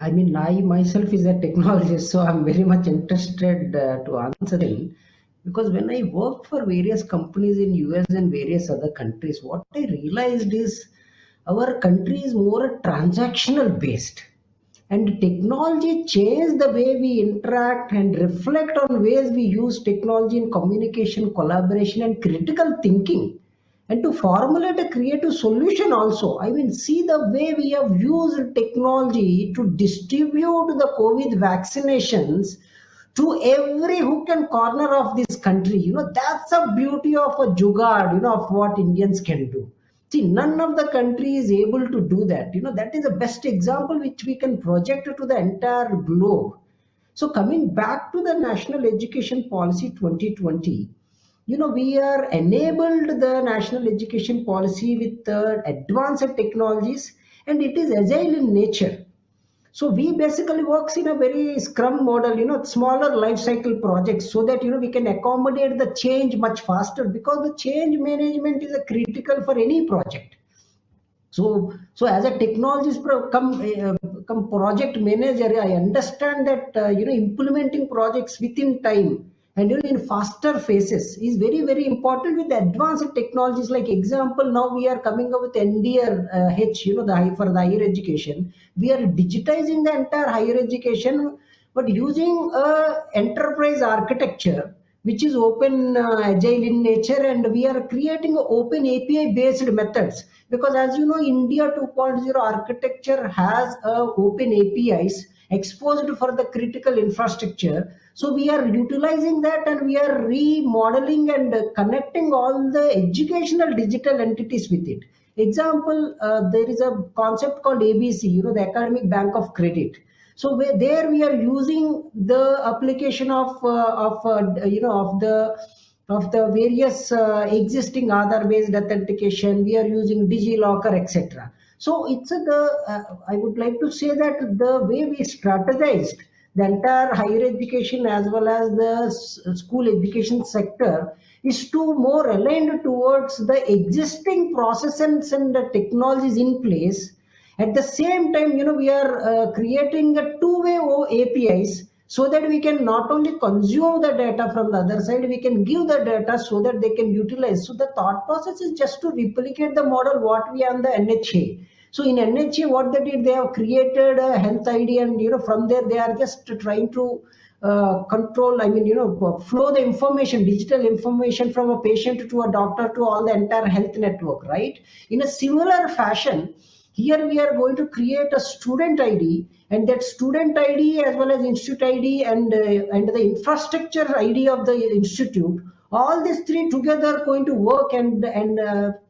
I mean, I myself is a technologist, so I'm very much interested to answer it. Because when I worked for various companies in US and various other countries, what I realized is our country is more transactional based, and technology changed the way we interact and reflect on ways we use technology in communication, collaboration, and critical thinking, and to formulate a creative solution also. I mean, see the way we have used technology to distribute the COVID vaccinations to every hook and corner of this country. That's a beauty of a jugaad, of what Indians can do. See, none of the country is able to do that. That is the best example which we can project to the entire globe. So coming back to the National Education Policy 2020, we are enabled the national education policy with advanced technologies, and it is agile in nature. So we basically works in a very scrum model, smaller life cycle projects, so that we can accommodate the change much faster, because the change management is a critical for any project. So as a technologist, come project manager, I understand that implementing projects within time and in faster phases is very very important with advanced technologies. Like example, now we are coming up with NDEAR H, for the higher education. We are digitizing the entire higher education, but using enterprise architecture which is open, agile in nature, and we are creating open API based methods. Because as you know, India 2.0 architecture has open APIs exposed for the critical infrastructure. So we are utilizing that, and we are remodeling and connecting all the educational digital entities with it. Example, there is a concept called ABC, the Academic Bank of Credit. So there we are using the application of the various existing Aadhaar based authentication. We are using DigiLocker, etc. So I would like to say that the way we strategized the entire higher education as well as the school education sector is to more aligned towards the existing processes and the technologies in place. At the same time, we are creating a two-way APIs, so that we can not only consume the data from the other side, we can give the data so that they can utilize. So the thought process is just to replicate the model what we are on the NHA. So in NHA, what they did, they have created a health ID, and from there they are just trying to control. I mean, flow the information, digital information from a patient to a doctor to all the entire health network, right? In a similar fashion, here we are going to create a student ID, and that student ID as well as institute ID and the infrastructure ID of the institute, all these three together are going to work and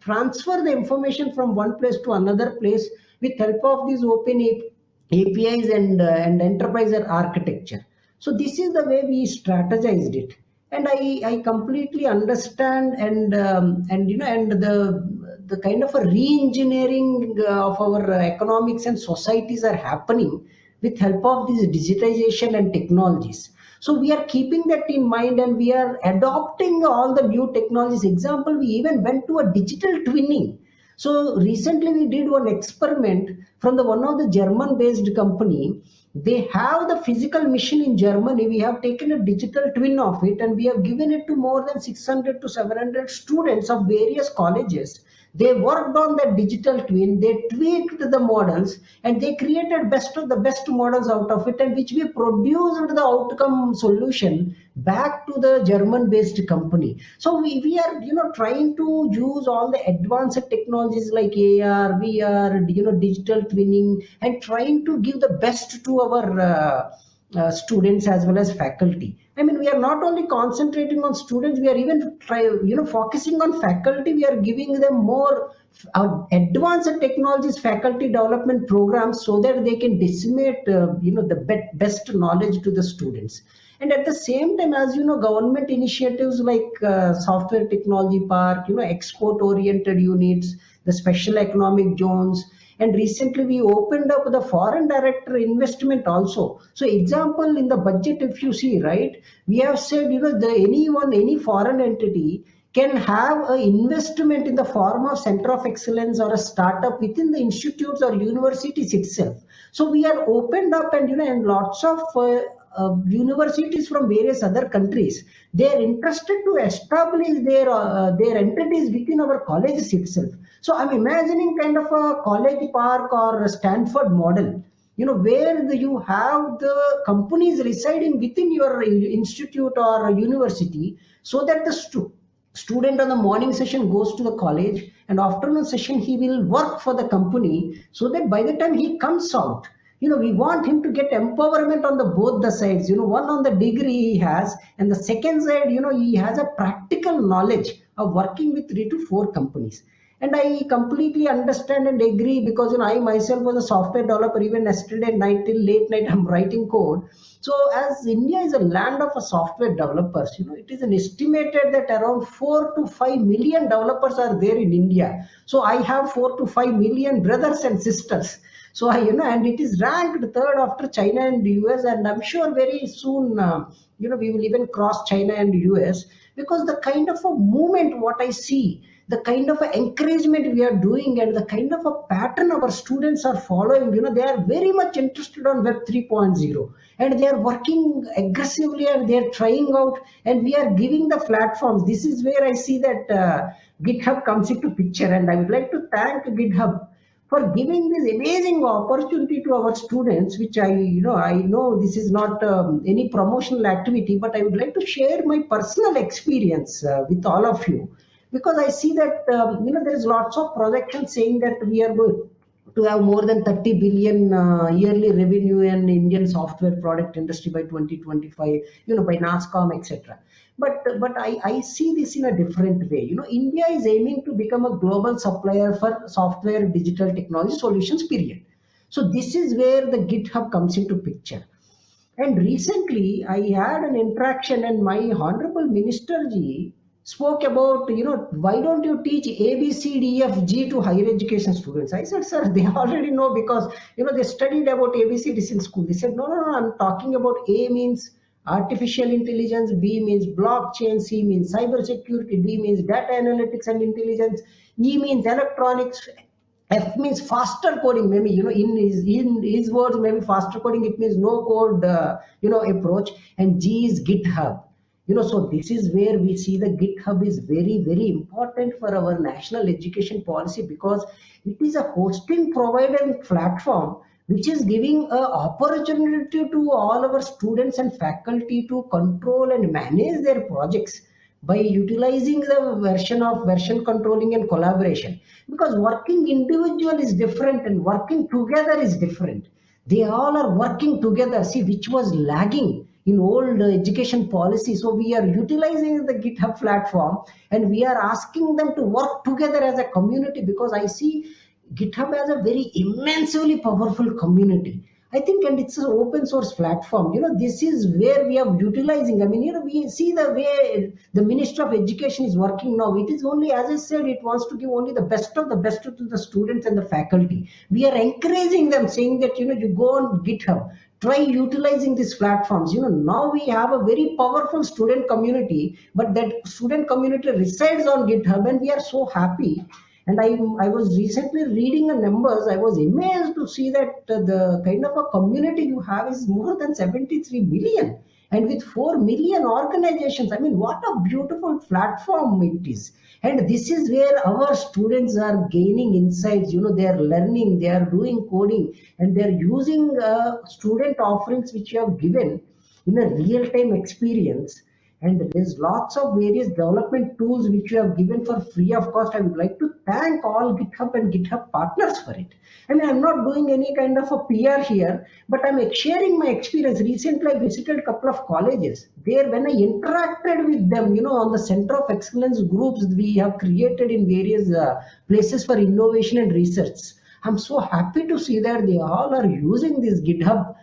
transfer the information from one place to another place with help of these open APIs and enterprise architecture. So this is the way we strategized it, and I completely understand, and the kind of a re-engineering of our economics and societies are happening with help of this digitization and technologies. So we are keeping that in mind, and we are adopting all the new technologies. Example, we even went to a digital twinning. So recently we did one experiment from the one of the German based company. They have the physical machine in Germany. We have taken a digital twin of it, and we have given it to more than 600 to 700 students of various colleges. They worked on that digital twin, they tweaked the models, and they created best of the best models out of it, and which we produced the outcome solution back to the German based company. So we are trying to use all the advanced technologies like AR, VR, digital twinning, and trying to give the best to our students as well as faculty. I mean, we are not only concentrating on students, we are even focusing on faculty. We are giving them more advanced technologies, faculty development programs, so that they can disseminate the best knowledge to the students. And at the same time, as you know, government initiatives like software technology park, export oriented units, the special economic zones, and recently we opened up the foreign direct investment also. So example, in the budget, if you see, right, we have said, any foreign entity can have an investment in the form of center of excellence or a startup within the institutes or universities itself. So we are opened up, and and lots of universities from various other countries, they are interested to establish their entities within our colleges itself. So I'm imagining kind of a college park or a Stanford model, where you have the companies residing within your institute or university, so that the student on the morning session goes to the college, and afternoon session he will work for the company, so that by the time he comes out, we want him to get empowerment on the both the sides, one on the degree he has, and the second side, he has a practical knowledge of working with 3 to 4 companies. And I completely understand and agree, because I myself was a software developer. Even yesterday night till late night I'm writing code. So as India is a land of a software developers, it is an estimated that around 4 to 5 million developers are there in India. So I have 4 to 5 million brothers and sisters. So and it is ranked third after China and the US, and I'm sure very soon, we will even cross China and US, because the kind of a movement what I see, the kind of a encouragement we are doing, and the kind of a pattern our students are following, they are very much interested on Web 3.0, and they are working aggressively, and they are trying out, and we are giving the platforms. This is where I see that GitHub comes into picture, and I would like to thank GitHub for giving this amazing opportunity to our students, which I know this is not any promotional activity, but I would like to share my personal experience with all of you, because I see that there is lots of projections saying that we are going to have more than 30 billion yearly revenue in Indian software product industry by 2025, by NASCOM, etc. But I see this in a different way. India is aiming to become a global supplier for software digital technology solutions, period. So this is where the GitHub comes into picture. And recently, I had an interaction, and my honorable minister ji spoke about, why don't you teach A, B, C, D, F, G to higher education students? I said, sir, they already know, because, they studied about A, B, C, D in school. They said, no, no, no, I'm talking about A means artificial intelligence, B means blockchain, C means cyber security, D means data analytics and intelligence, E means electronics, F means faster coding. Maybe in his words, maybe faster coding. It means no code, approach. And G is GitHub. So this is where we see the GitHub is very, very important for our national education policy, because it is a hosting provider and platform which is giving a opportunity to all our students and faculty to control and manage their projects by utilizing the version controlling and collaboration, because working individual is different and working together is different. They all are working together, see, which was lagging in old education policy. So we are utilizing the GitHub platform, and we are asking them to work together as a community, because I see GitHub has a very immensely powerful community, I think, and it's an open source platform. This is where we are utilizing. I mean, we see the way the Minister of Education is working now. It is only, as I said, it wants to give only the best of the best to the students and the faculty. We are encouraging them, saying that, you go on GitHub, try utilizing these platforms. Now we have a very powerful student community, but that student community resides on GitHub, and we are so happy. And I was recently reading the numbers. I was amazed to see that the kind of a community you have is more than 73 million. And with 4 million organizations, I mean, what a beautiful platform it is. And this is where our students are gaining insights. They are learning, they are doing coding, and they are using student offerings which you have given in a real-time experience. And there's lots of various development tools which you have given for free of cost. I would like to thank all GitHub and GitHub partners for it. I mean, I'm not doing any kind of a PR here, but I'm sharing my experience. Recently, I visited a couple of colleges. There, when I interacted with them, on the Center of Excellence groups we have created in various places for innovation and research, I'm so happy to see that they all are using this GitHub,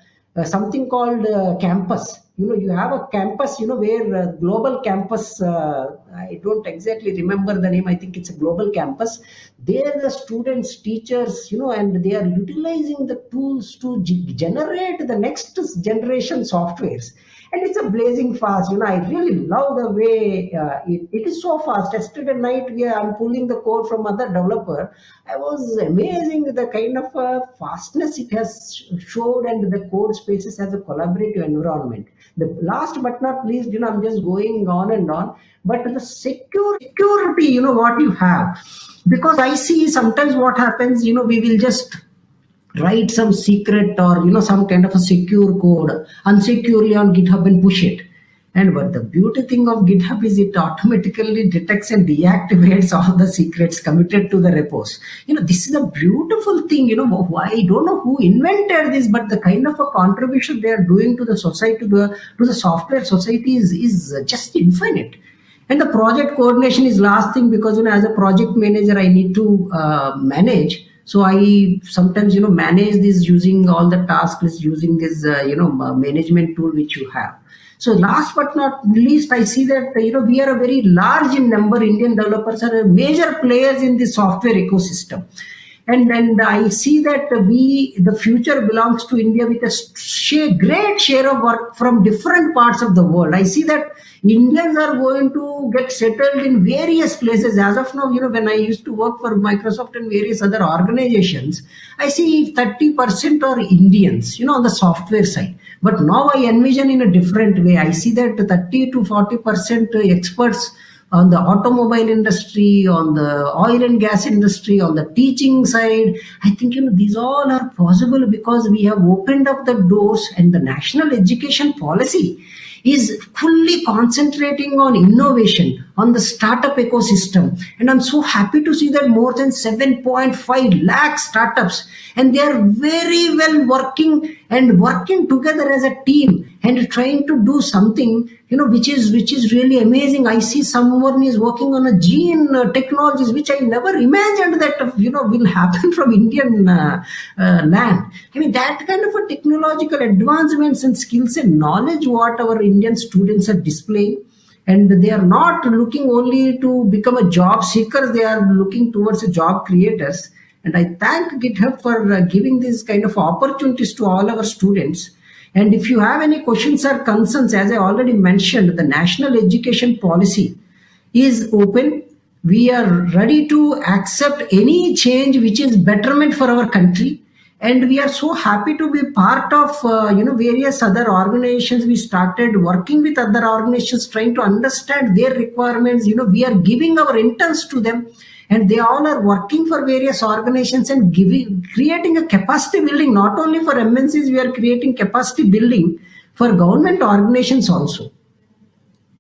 something called campus. You have a campus, where global campus, I don't exactly remember the name. I think it's a global campus. There the students, teachers, and they are utilizing the tools to generate the next generation softwares. and it's a blazing fast. I really love the way it is so fast. Yesterday night, I'm pulling the code from other developer. I was amazing the kind of fastness it has showed, and the code spaces as a collaborative environment. The last but not least, I'm just going on and on, but the security, what you have, because I see sometimes what happens, we will just write some secret or some kind of a secure code unsecurely on GitHub and push it. And but the beauty thing of GitHub is it automatically detects and deactivates all the secrets committed to the repos. This is a beautiful thing. Why, I don't know who invented this, but the kind of a contribution they are doing to the society, to the software society is just infinite. And the project coordination is last thing, because as a project manager I need to manage. So I sometimes manage this using all the task lists, using this management tool which you have. So last but not least, I see that we are a very large in number. Indian developers are major players in the software ecosystem. And I see that the future belongs to India with a great share of work from different parts of the world. I see that Indians are going to get settled in various places. As of now, when I used to work for Microsoft and various other organizations, I see 30% are Indians, on the software side. But now I envision in a different way. I see that 30 to 40% experts on the automobile industry, on the oil and gas industry, on the teaching side. I think these all are possible because we have opened up the doors, and the national education policy is fully concentrating on innovation, on the startup ecosystem. And I'm so happy to see that more than 7.5 lakh startups, and they are very well working together as a team and trying to do something which is really amazing. I see someone is working on a gene technologies which I never imagined that will happen from Indian land. I mean, that kind of a technological advancements and skills and knowledge what our Indian students are displaying. And they are not looking only to become a job seekers, they are looking towards a job creators. And I thank GitHub for giving these kind of opportunities to all our students. And if you have any questions or concerns, as I already mentioned, the national education policy is open. We are ready to accept any change which is betterment for our country. And we are so happy to be part of various other organizations. We started working with other organizations, trying to understand their requirements. We are giving our interns to them, and they all are working for various organizations and creating a capacity building. Not only for MNCs, we are creating capacity building for government organizations also.